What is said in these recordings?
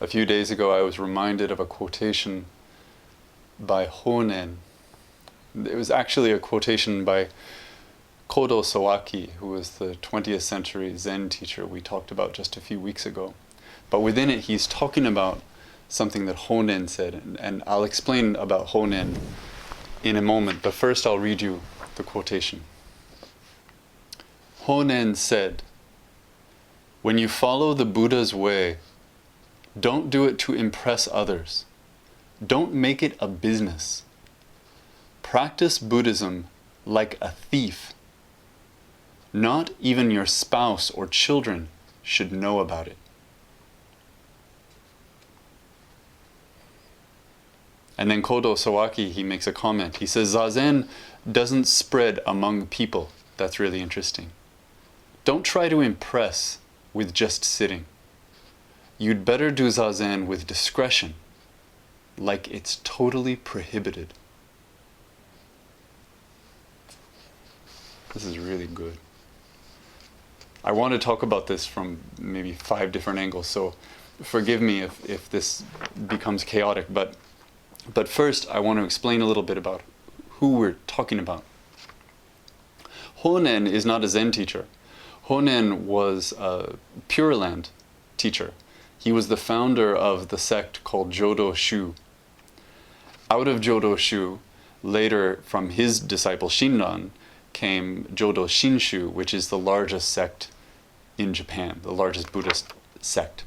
A few days ago, I was reminded of a quotation by Honen. It was actually a quotation by Kodo Sawaki, who was the 20th century Zen teacher we talked about just a few weeks ago. But within it, he's talking about something that Honen said, and I'll explain about Honen in a moment, but first I'll read you the quotation. Honen said, "When you follow the Buddha's way, don't do it to impress others. Don't make it a business. Practice Buddhism like a thief. Not even your spouse or children should know about it." And then Kodo Sawaki, he makes a comment. He says, Zazen doesn't spread among people. That's really interesting. Don't try to impress with just sitting. You'd better do Zazen with discretion, like it's totally prohibited. This is really good. I want to talk about this from maybe 5 different angles, so forgive me if this becomes chaotic, but first I want to explain a little bit about who we're talking about. Honen is not a Zen teacher. Honen was a Pure Land teacher. He was the founder of the sect called Jodo Shu. Out of Jodo Shu, later from his disciple Shinran, came Jodo Shinshu, which is the largest sect in Japan, the largest Buddhist sect,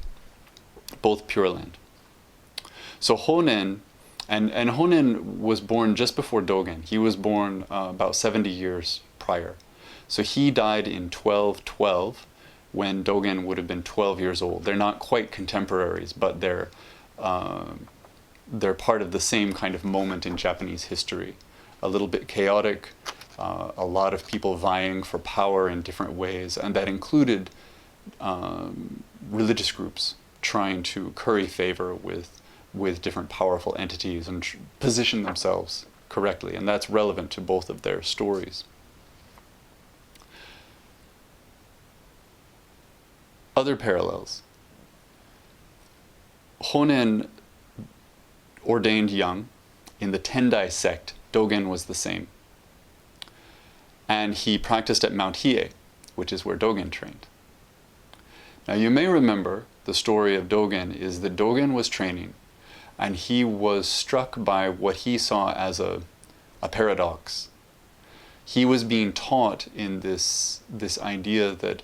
both Pure Land. So Honen, and Honen was born just before Dogen. He was born about 70 years prior. So he died in 1212, when Dogen would have been 12 years old. They're not quite contemporaries, but they're part of the same kind of moment in Japanese history. A little bit chaotic, a lot of people vying for power in different ways, and that included religious groups trying to curry favor with different powerful entities and position themselves correctly, and that's relevant to both of their stories. Other parallels. Honen ordained young in the Tendai sect. Dogen was the same. And he practiced at Mount Hiei, which is where Dogen trained. Now you may remember the story of Dogen is that Dogen was training and he was struck by what he saw as a paradox. He was being taught in this idea that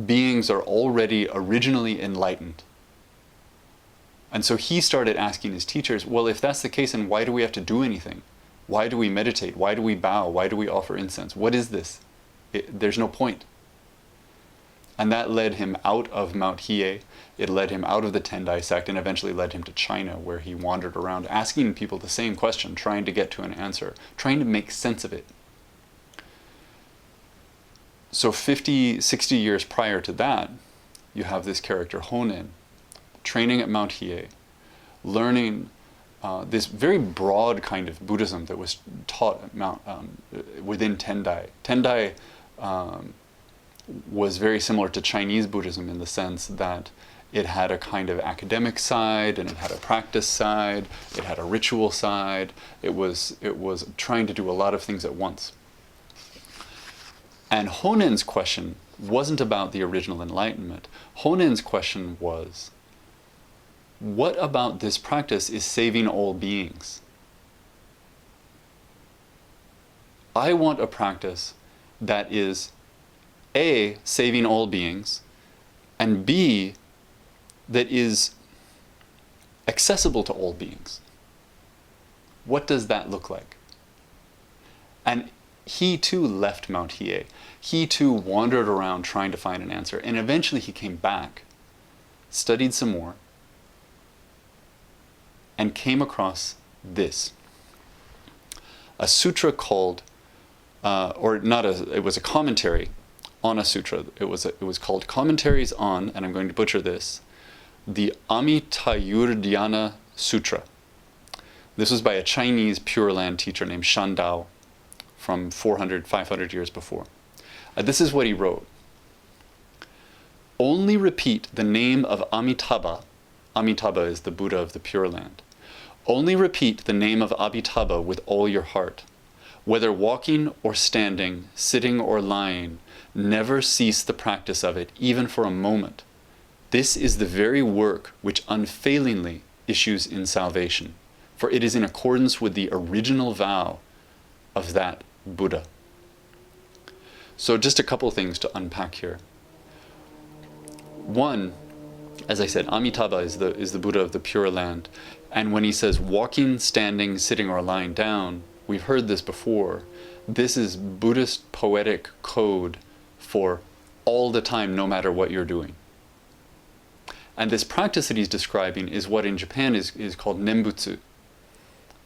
beings are already originally enlightened. And so he started asking his teachers, well, if that's the case, then why do we have to do anything? Why do we meditate? Why do we bow? Why do we offer incense? What is this? There's no point. And that led him out of Mount Hiei. It led him out of the Tendai sect and eventually led him to China, where he wandered around asking people the same question, trying to get to an answer, trying to make sense of it. So 50, 60 years prior to that, you have this character Honen, training at Mount Hiei, learning this very broad kind of Buddhism that was taught at within Tendai. Tendai was very similar to Chinese Buddhism in the sense that it had a kind of academic side, and it had a practice side, it had a ritual side. It was trying to do a lot of things at once. And Honen's question wasn't about the original enlightenment. Honen's question was, what about this practice is saving all beings? I want a practice that is A, saving all beings, and B, that is accessible to all beings. What does that look like? And he too left Mount Hiei. He too wandered around trying to find an answer, and eventually he came back, studied some more, and came across this. A sutra called, it was a commentary on a sutra. It was called Commentaries on, and I'm going to butcher this, the Amitayurdhyana Sutra. This was by a Chinese Pure Land teacher named Shan Dao from 400, 500 years before. This is what he wrote. Only repeat the name of Amitabha Amitabha is the Buddha of the Pure Land. Only repeat the name of Amitabha with all your heart. Whether walking or standing, sitting or lying, never cease the practice of it, even for a moment. This is the very work which unfailingly issues in salvation, for it is in accordance with the original vow of that Buddha. So just a couple things to unpack here. One, as I said, Amitabha is the Buddha of the Pure Land. And when he says walking, standing, sitting, or lying down, we've heard this before. This is Buddhist poetic code for all the time, no matter what you're doing. And this practice that he's describing is what in Japan is called Nembutsu.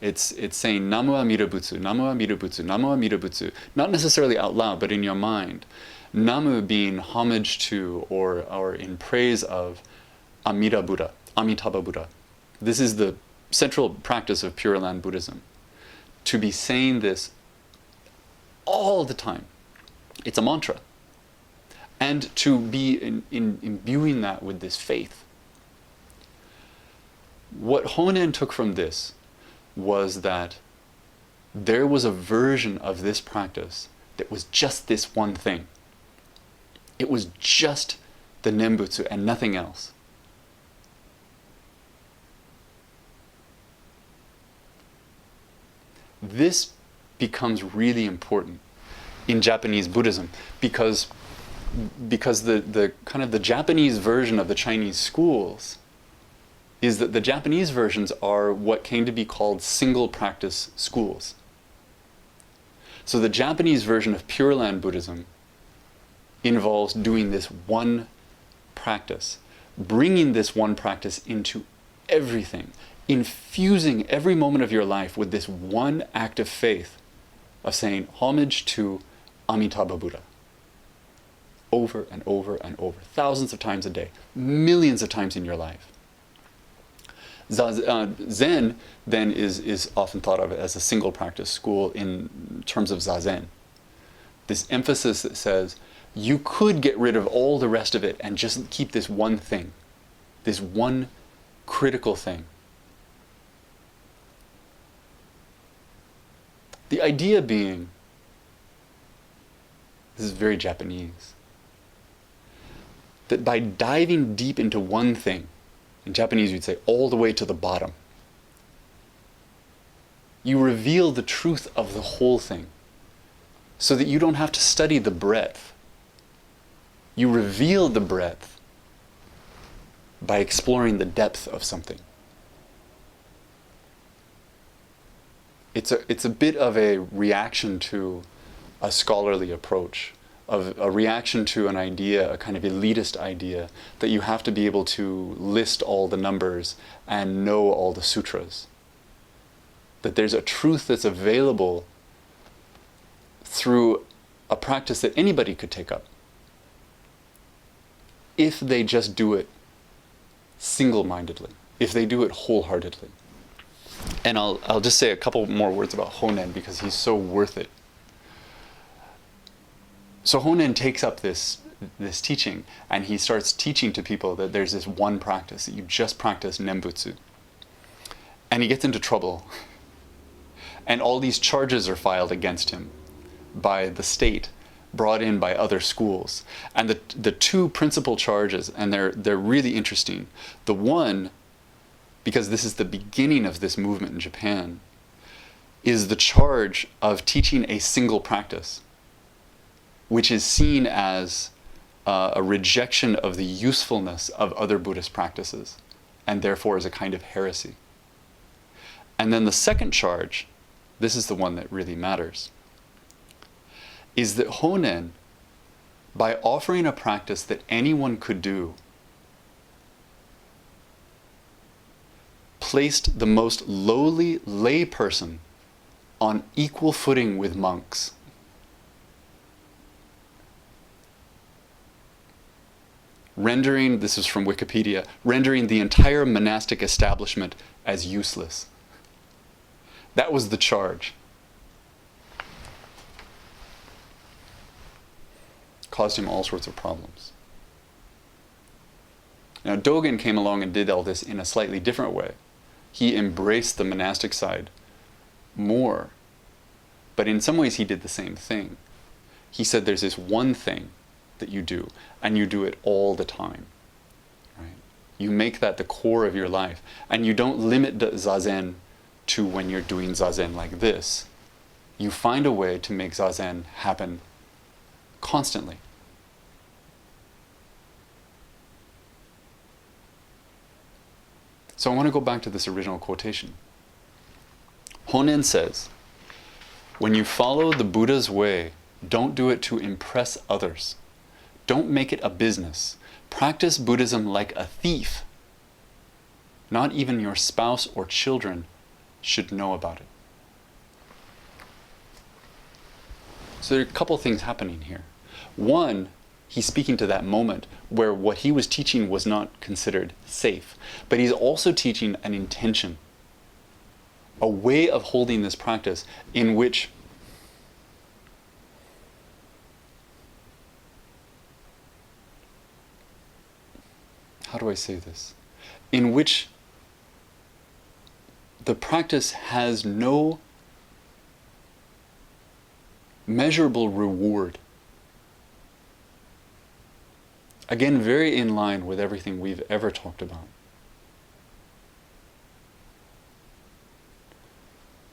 It's saying Namu Amida Butsu, Namu Amida Butsu, Namu Amida Butsu, not necessarily out loud, but in your mind. Namu being homage to or in praise of Amida Buddha, Amitabha Buddha. This is the central practice of Pure Land Buddhism. To be saying this all the time. It's a mantra. And to be imbuing that with this faith. What Honen took from this was that there was a version of this practice that was just this one thing. It was just the Nembutsu and nothing else. This becomes really important in Japanese Buddhism because the kind of the Japanese version of the Chinese schools is that the Japanese versions are what came to be called single practice schools. So the Japanese version of Pure Land Buddhism involves doing this one practice, bringing this one practice into everything, infusing every moment of your life with this one act of faith of saying homage to Amitabha Buddha. Over and over and over, thousands of times a day, millions of times in your life. Zen then is often thought of as a single practice school in terms of Zazen. This emphasis that says you could get rid of all the rest of it and just keep this one thing, this one critical thing. The idea being, this is very Japanese, that by diving deep into one thing, in Japanese you'd say all the way to the bottom, you reveal the truth of the whole thing so that you don't have to study the breadth. You reveal the breadth by exploring the depth of something. It's a bit of a reaction to a scholarly approach, of a reaction to an idea, a kind of elitist idea, that you have to be able to list all the numbers and know all the sutras. That there's a truth that's available through a practice that anybody could take up, if they just do it single-mindedly, if they do it wholeheartedly. And I'll just say a couple more words about Honen because he's so worth it. So Honen takes up this teaching and he starts teaching to people that there's this one practice, that you just practice Nembutsu. And he gets into trouble. And all these charges are filed against him by the state, brought in by other schools. And the two principal charges, and they're really interesting. The one, because this is the beginning of this movement in Japan, is the charge of teaching a single practice, which is seen as a rejection of the usefulness of other Buddhist practices, and therefore is a kind of heresy. And then the second charge, this is the one that really matters, is that Honen, by offering a practice that anyone could do, placed the most lowly lay person on equal footing with monks. Rendering, this is from Wikipedia, rendering the entire monastic establishment as useless. That was the charge. Caused him all sorts of problems. Now, Dogen came along and did all this in a slightly different way. He embraced the monastic side more, but in some ways he did the same thing. He said there's this one thing that you do, and you do it all the time. Right? You make that the core of your life, and you don't limit the zazen to when you're doing zazen like this. You find a way to make zazen happen constantly. So I want to go back to this original quotation. Honen says, "When you follow the Buddha's way, don't do it to impress others. Don't make it a business. Practice Buddhism like a thief. Not even your spouse or children should know about it." So there are a couple things happening here. One, he's speaking to that moment where what he was teaching was not considered safe. But he's also teaching an intention, a way of holding this practice in which how do I say this? In which the practice has no measurable reward. Again, very in line with everything we've ever talked about.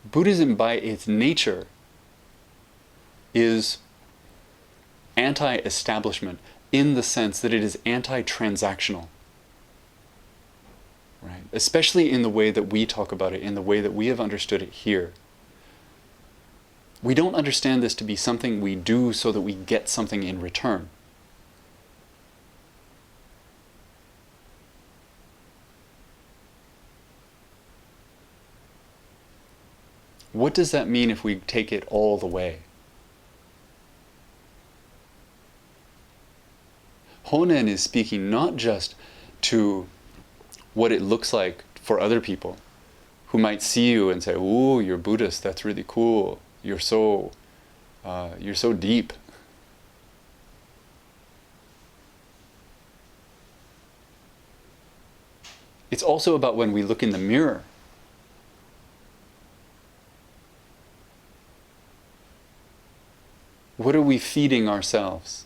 Buddhism, by its nature, is anti-establishment in the sense that it is anti-transactional. Right? Especially in the way that we talk about it, in the way that we have understood it here. We don't understand this to be something we do so that we get something in return. What does that mean if we take it all the way? Honen is speaking not just to what it looks like for other people who might see you and say, "Ooh, you're Buddhist, that's really cool. You're so deep." It's also about when we look in the mirror. What are we feeding ourselves?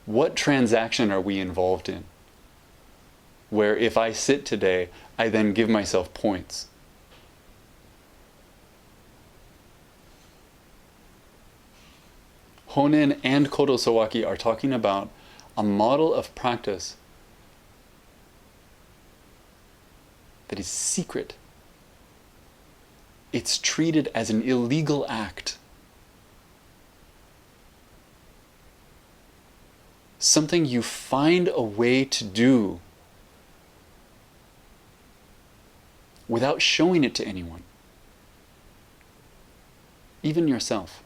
What transaction are we involved in? Where if I sit today, I then give myself points. Honen and Kodo Sawaki are talking about a model of practice that is secret. It's treated as an illegal act. Something you find a way to do without showing it to anyone, even yourself.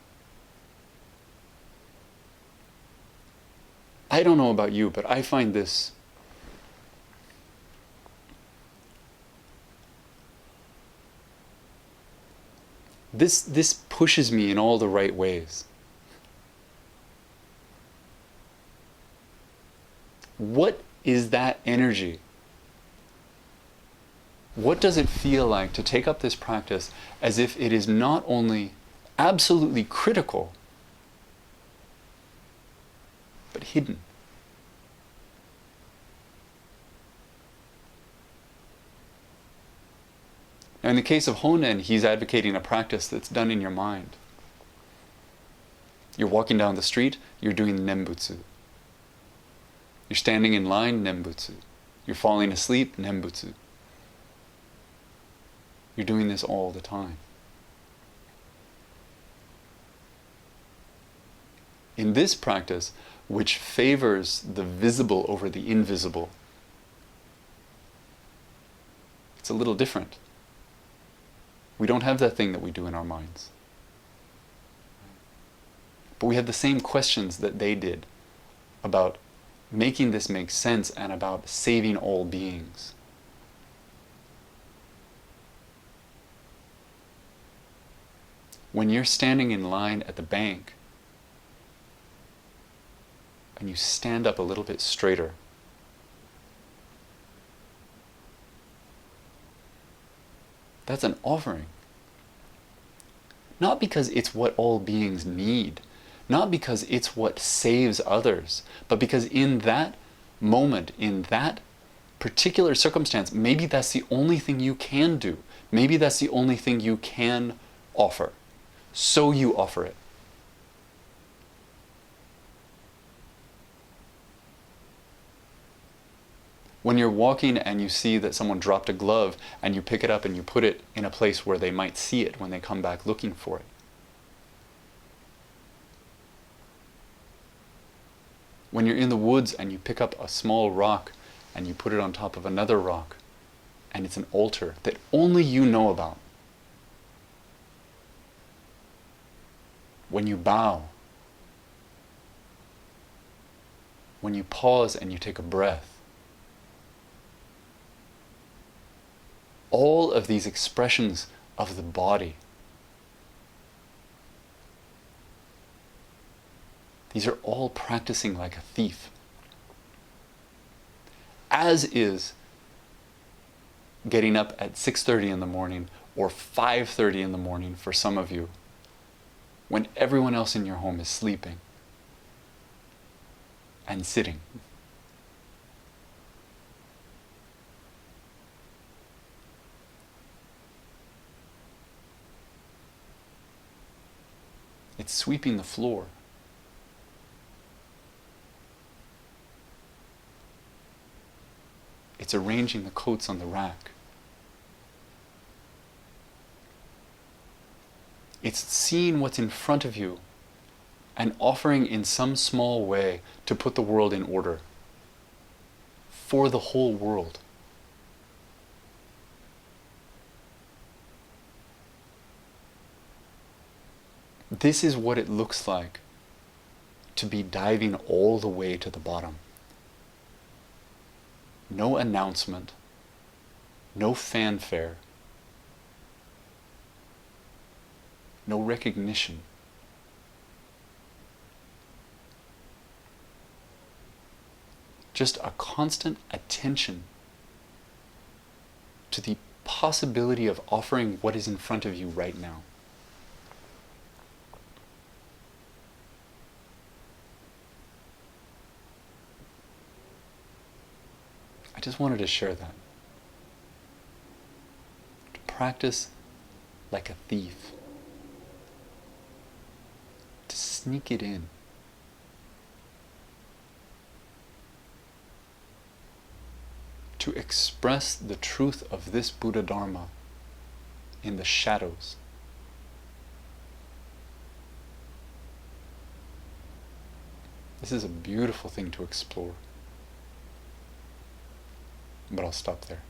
I don't know about you, but I find this pushes me in all the right ways. What is that energy? What does it feel like to take up this practice as if it is not only absolutely critical, but hidden? Now, in the case of Honen, he's advocating a practice that's done in your mind. You're walking down the street, you're doing Nembutsu. You're standing in line, Nembutsu. You're falling asleep, Nembutsu. You're doing this all the time. In this practice, which favors the visible over the invisible, it's a little different. We don't have that thing that we do in our minds. But we have the same questions that they did about making this make sense and about saving all beings. When you're standing in line at the bank and you stand up a little bit straighter, That's an offering. Not because it's what all beings need, not because it's what saves others, but because in that moment, in that particular circumstance, maybe that's the only thing you can do. Maybe that's the only thing you can offer. So you offer it. When you're walking and you see that someone dropped a glove and you pick it up and you put it in a place where they might see it when they come back looking for it. When you're in the woods and you pick up a small rock and you put it on top of another rock and it's an altar that only you know about. When you bow. When you pause and you take a breath. All of these expressions of the body, these are all practicing like a thief. As is getting up at 6:30 in the morning or 5:30 in the morning for some of you, when everyone else in your home is sleeping and sitting. It's sweeping the floor. It's arranging the coats on the rack. It's seeing what's in front of you and offering in some small way to put the world in order for the whole world. This is what it looks like to be diving all the way to the bottom. No announcement, no fanfare, no recognition. Just a constant attention to the possibility of offering what is in front of you right now. I just wanted to share that. To practice like a thief. To sneak it in. To express the truth of this Buddha Dharma in the shadows. This is a beautiful thing to explore. But I'll stop there.